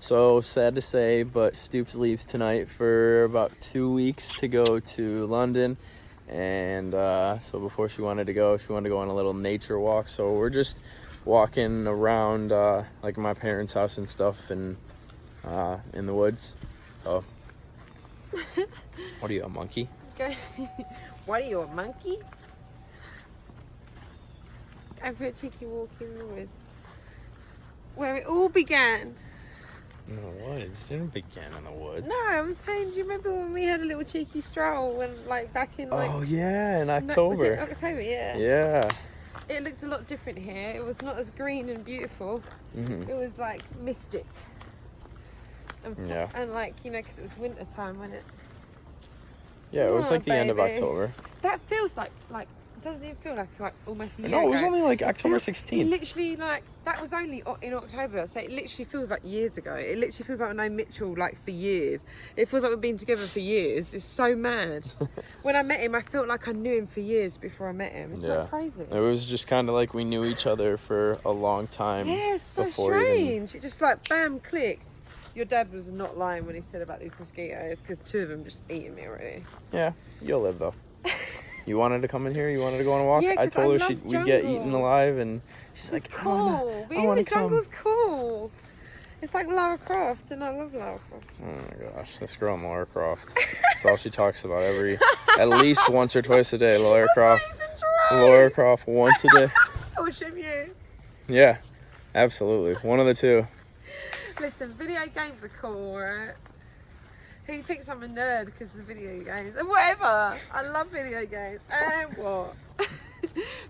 So sad to say, but Stoops leaves tonight for about 2 weeks to go to London. And so before she wanted to go on a little nature walk. So we're just walking around like my parents' house and stuff, and in the woods. So what are you, a monkey? What are you, a monkey? Go for a cheeky walk in the woods, where it all began. In the woods? It didn't begin in the woods. No, I'm saying, do you remember when we had a little cheeky stroll when, like, back in, like... Oh, yeah, in October. Was it October, yeah. Yeah. It looked a lot different here. It was not as green and beautiful. Mm-hmm. It was, like, mystic. And, yeah. And, like, you know, because it was winter time, wasn't it? Yeah, it was like the end of October. That feels like doesn't it feel like almost a year No, it was ago? only like October 16th. Literally, like, that was only in October, so it literally feels like years ago. It literally feels like I've known Mitchell, like, for years. It feels like we've been together for years. It's so mad. When I met him, I felt like I knew him for years before I met him. It's like crazy. It was just kind of like we knew each other for a long time. Yeah, it's so strange. It just, like, bam, clicked. Your dad was not lying when he said about these mosquitoes, because 2 of them just eating me already. Yeah, you'll live, though. You wanted to come in here? You wanted to go on a walk? Yeah, I told her we'd get eaten alive, and she's like, cool. Being in the jungle's cool. It's like Lara Croft, and I love Lara Croft. Oh my gosh, this girl Lara Croft. That's all she talks about at least once or twice a day. Lara Croft. Lara Croft once a day. I wish I knew. Yeah, absolutely. One of the two. Listen, video games are cool, right? He thinks I'm a nerd because of the video games. And whatever. I love video games. And what?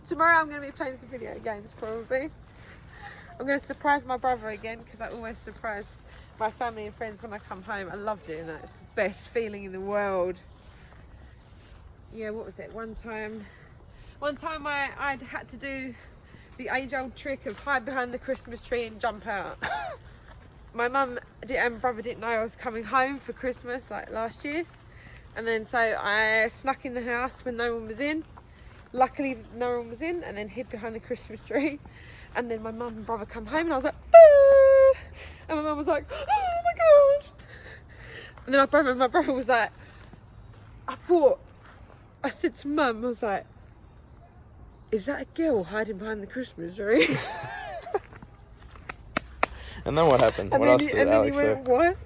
Tomorrow I'm going to be playing some video games, probably. I'm going to surprise my brother again, because I always surprise my family and friends when I come home. I love doing that. It's the best feeling in the world. Yeah, what was it? One time I had to do the age-old trick of hide behind the Christmas tree and jump out. My mum and brother didn't know I was coming home for Christmas, like last year. And then so I snuck in the house when no one was in. Luckily no one was in, and then hid behind the Christmas tree. And then my mum and brother come home, and I was like, boo! And my mum was like, oh my God! And then my brother was like, I said to mum, I was like, is that a girl hiding behind the Christmas tree? And then what happened? What else did Alex say?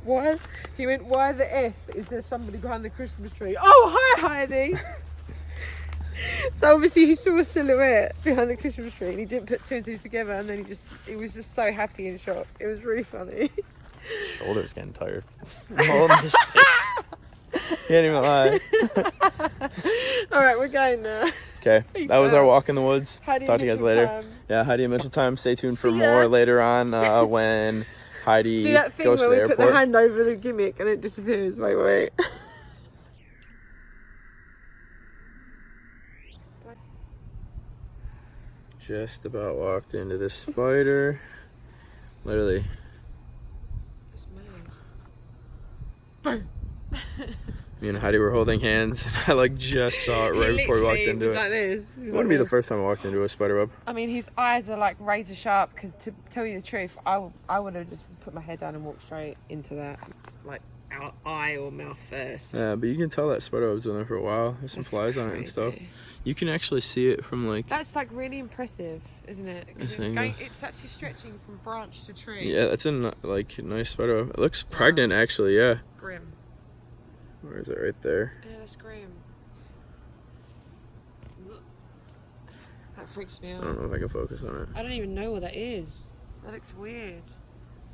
What? He went, why the F is there somebody behind the Christmas tree? Oh, hi, Heidi! So obviously he saw a silhouette behind the Christmas tree, and he didn't put 2 and 2 together, and then he was just so happy and shocked. It was really funny. Shoulder's getting tired. I'm holding this shit. Can't even lie. Alright, we're going now. Okay, that was our walk in the woods. Heidi Talk to you guys later. Time. Yeah, Heidi and Mitchell time. Stay tuned for more later on when Heidi do that thing goes to the where we airport. put the hand over the gimmick and it disappears. Wait. Just about walked into this spider. Literally. Me and Heidi were holding hands, and I just saw it right before we walked into it. Like this. It wouldn't be the first time I walked into a spider web. I mean, his eyes are like razor sharp, because to tell you the truth, I would have just put my head down and walked straight into that, like, eye or mouth first. Yeah, but you can tell that spider web's been there for a while. There's some flies on it and stuff. You can actually see it from like... That's like really impressive, isn't it? Because it's actually stretching from branch to tree. Yeah, that's a nice spider web. It looks pregnant, actually, yeah. Grim. Where is it? Right there. Yeah, that's grim. That freaks me out. I don't know if I can focus on it. I don't even know what that is. That looks weird.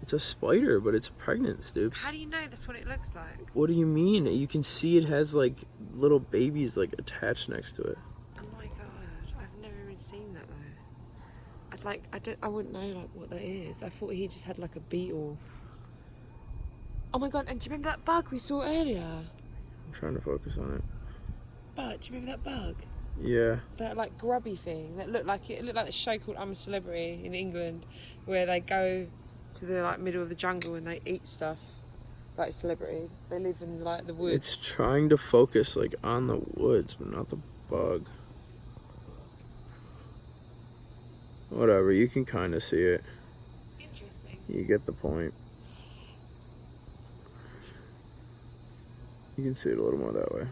It's a spider, but it's pregnant, Stoops. How do you know that's what it looks like? What do you mean? You can see it has like little babies like attached next to it. Oh my God, I've never even seen that though. I wouldn't know like what that is. I thought he just had like a beetle. Oh my God, and do you remember that bug we saw earlier? I'm trying to focus on it. Bug, do you remember that bug? Yeah. That like grubby thing that looked like the show called I'm a Celebrity in England, where they go to the like middle of the jungle and they eat stuff like celebrities. They live in like the woods. It's trying to focus like on the woods, but not the bug. Whatever, you can kind of see it. Interesting. You get the point. You can see it a little more that way.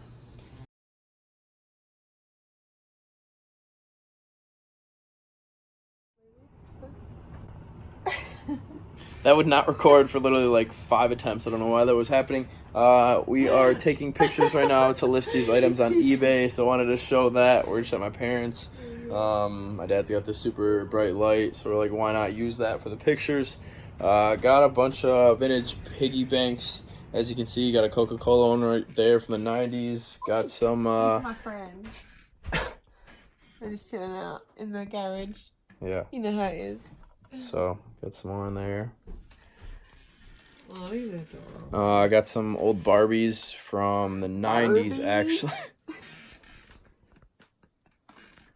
That would not record for literally like 5 attempts. I don't know why that was happening. We are taking pictures right now to list these items on eBay, so I wanted to show that. We're just at my parents'. My dad's got this super bright light, so we're like, why not use that for the pictures? Got a bunch of vintage piggy banks. As you can see, got a Coca-Cola one right there from the 90s. Got some... These are my friends. They're just chilling out in the garage. Yeah. You know how it is. So, got some more in there. Oh, these are adorable. I got some old Barbies from the 90s, actually.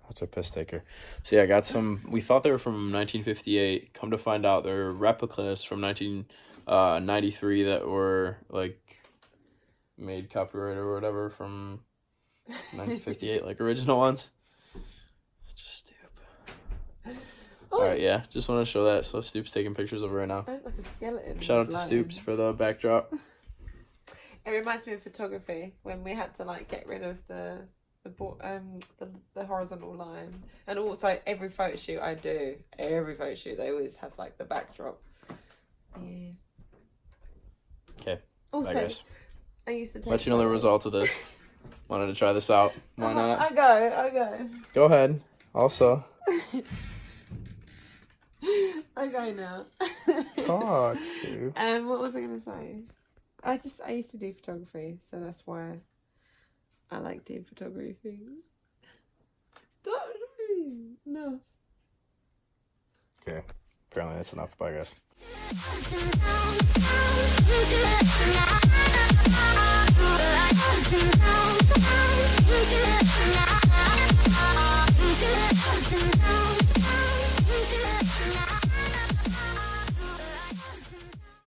That's a piss taker. So yeah, I got some. We thought they were from 1958. Come to find out, they're replicas from 1993 that were like made copyright or whatever from 1958, like original ones. Just Stoop. Oh. All right, yeah, just want to show that. So Stoop's taking pictures of it right now. I look like a skeleton. Shout out to Stoops for the backdrop. It reminds me of photography when we had to like get rid of the horizontal line, and also every photo shoot I do, they always have like the backdrop. Yes. Okay. Also, I guess. I used to take Let you know the result of this. Wanted to try this out. Why not? I go. Go ahead. Also. I go now. Talk. Dude. What was I gonna say? I used to do photography, so that's why I like doing photography things. Stop. No. Okay. Apparently that's enough. Bye, guys.